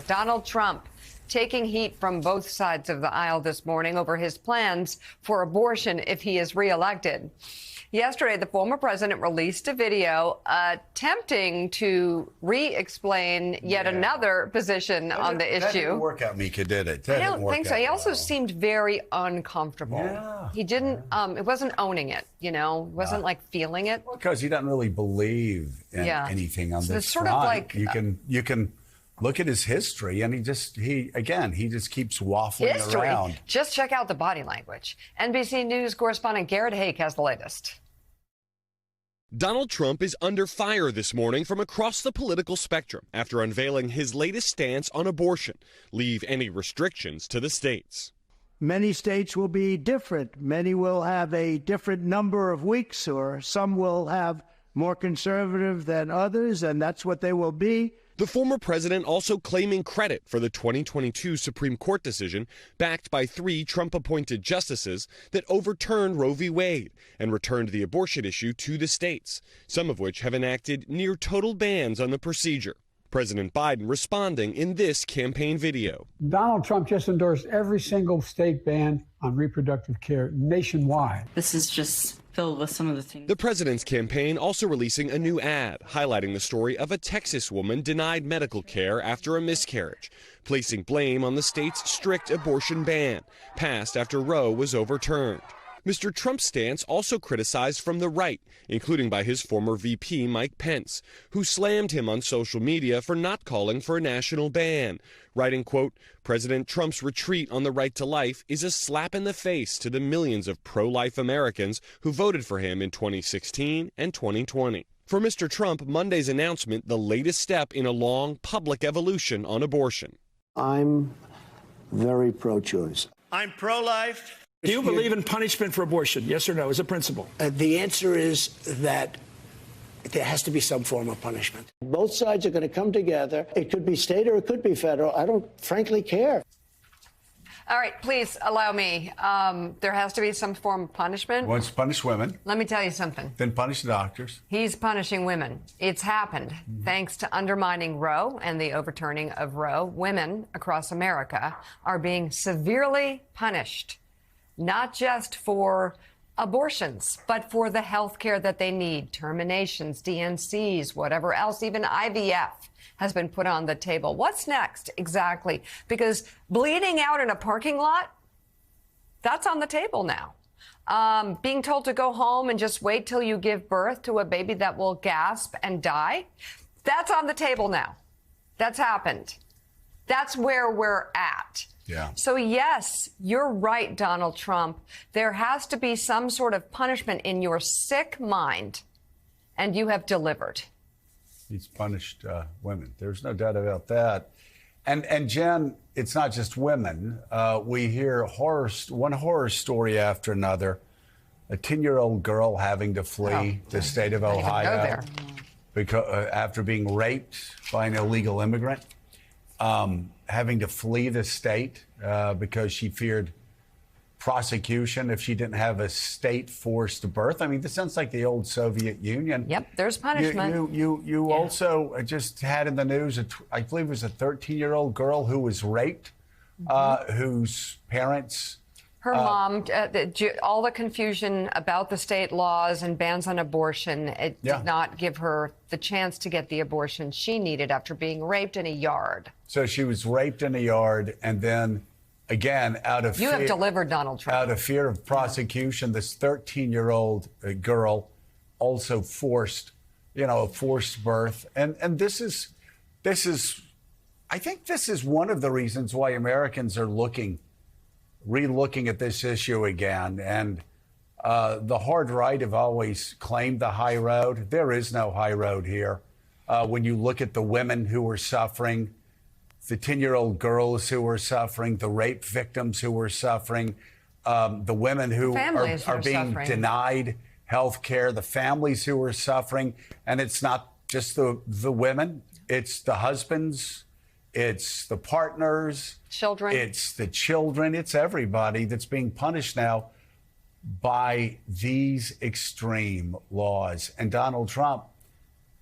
Donald Trump taking heat from both sides of the aisle this morning over his plans for abortion if he is reelected. Yesterday, the former president released a video attempting to re-explain yet another position on the issue. That didn't work out, Mika, did it? I don't think so. He also seemed very uncomfortable. Yeah. He didn't, it wasn't owning it, you know, wasn't like feeling it. Well, because he doesn't really believe in anything on this it's sort front. of like you can look at his history, and he just keeps waffling around. Just check out the body language. NBC News correspondent Garrett Haake has the latest. Donald Trump is under fire this morning from across the political spectrum after unveiling his latest stance on abortion. Leave any restrictions to the states. Many states will be different. Many will have a different number of weeks, or some will have more conservative than others, and that's what they will be. The former president also claiming credit for the 2022 Supreme Court decision, backed by 3 Trump-appointed justices, that overturned Roe v. Wade and returned the abortion issue to the states, some of which have enacted near-total bans on the procedure. President Biden responding in this campaign video. Donald Trump just endorsed every single state ban on reproductive care nationwide. This is just filled with some of the things. The president's campaign also releasing a new ad highlighting the story of a Texas woman denied medical care after a miscarriage, placing blame on the state's strict abortion ban, passed after Roe was overturned. Mr. Trump's stance also criticized from the right, including by his former VP Mike Pence, who slammed him on social media for not calling for a national ban, writing, quote, "President Trump's retreat on the right to life is a slap in the face to the millions of pro-life Americans who voted for him in 2016 and 2020. For Mr. Trump, Monday's announcement the latest step in a long public evolution on abortion. I'm very pro-choice. I'm pro-life. Do you believe in punishment for abortion? Yes or no, as a principle? The answer is that there has to be some form of punishment. Both sides are going to come together. It could be state or it could be federal. I don't frankly care. All right, please allow me. There has to be some form of punishment. Wants to punish women. Let me tell you something. Then punish the doctors. He's punishing women. It's happened. Thanks to undermining Roe and the overturning of Roe, women across America are being severely punished. Not just for abortions, but for the health care that they need, terminations, DNCs, whatever else, even IVF has been put on the table. What's next exactly? Because bleeding out in a parking lot, that's on the table now. Being told to go home and just wait till you give birth to a baby that will gasp and die, that's on the table now. That's happened. That's where we're at. Yeah. So, yes, you're right, Donald Trump. There has to be some sort of punishment in your sick mind, and you have delivered. He's punished women. There's no doubt about that. And Jen, it's not just women. We hear one horror story after another. A 10-year-old girl having to flee the state of Ohio because after being raped by an illegal immigrant. Having to flee the state because she feared prosecution if she didn't have a state-forced birth. I mean, this sounds like the old Soviet Union. Yep, there's punishment. You also just had in the news, I believe it was a 13-year-old girl who was raped, whose parents... Her mom, all the confusion about the state laws and bans on abortion, it did not give her the chance to get the abortion she needed after being raped in a yard. So she was raped in a yard, and then, again, out of fear... You have delivered, Donald Trump. Out of fear of prosecution, this 13-year-old girl also forced, a forced birth. And this is, I think this is one of the reasons why Americans are re-looking at this issue again. And the hard right have always claimed the high road. There is no high road here. When you look at the women who are suffering, the 10-year-old girls who are suffering, the rape victims who are suffering, the women who are being denied health care, the families who are suffering. And it's not just the women, it's the husbands, it's the partners, children. It's the children. It's everybody that's being punished now by these extreme laws. And Donald Trump,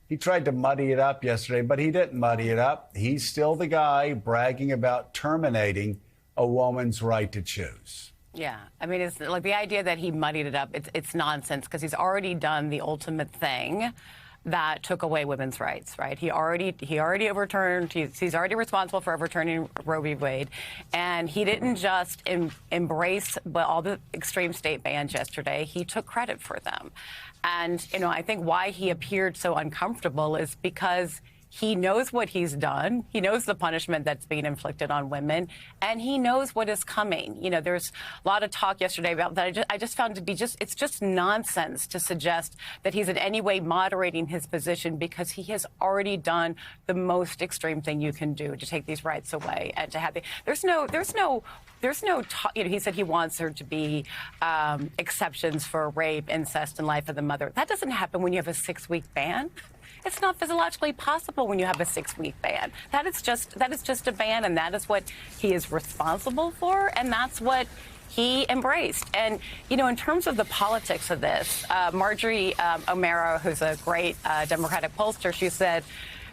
He tried to muddy it up yesterday, but he didn't muddy it up. He's still the guy bragging about terminating a woman's right to choose. Yeah, I mean, it's like the idea that he muddied it up. It's nonsense because he's already done the ultimate thing that took away women's rights, right? He already overturned. He's already responsible for overturning Roe v. Wade, and he didn't just embrace all the extreme state bans yesterday. He took credit for them, and I think why he appeared so uncomfortable is because he knows what he's done. He knows the punishment that's being inflicted on women, and he knows what is coming. There's a lot of talk yesterday about that. I just found to be it's just nonsense to suggest that he's in any way moderating his position because he has already done the most extreme thing you can do to take these rights away and to have there's no he said he wants there to be exceptions for rape, incest, and life of the mother. That doesn't happen when you have a 6-week ban. It's not physiologically possible when you have a 6-week ban. That is just a ban, and that is what he is responsible for, and that's what he embraced. And, in terms of the politics of this, Marjorie O'Mara, who's a great Democratic pollster, she said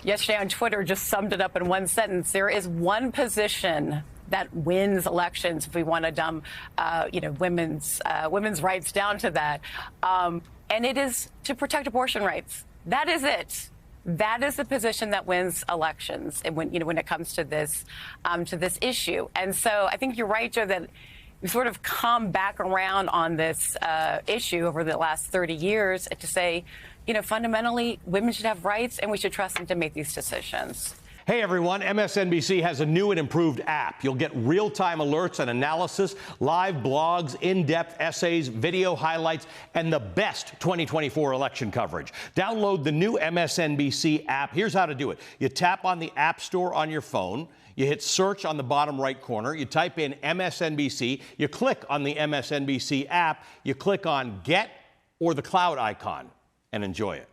yesterday on Twitter, just summed it up in one sentence, there is one position that wins elections if we want to dumb, women's rights down to that, and it is to protect abortion rights. That is it. That is the position that wins elections, and when it comes to this issue. And so I think you're right, Joe, that we sort of come back around on this issue over the last 30 years to say, fundamentally, women should have rights, and we should trust them to make these decisions. Hey everyone, MSNBC has a new and improved app. You'll get real-time alerts and analysis, live blogs, in-depth essays, video highlights, and the best 2024 election coverage. Download the new MSNBC app. Here's how to do it. You tap on the App Store on your phone. You hit search on the bottom right corner. You type in MSNBC. You click on the MSNBC app. You click on Get or the cloud icon and enjoy it.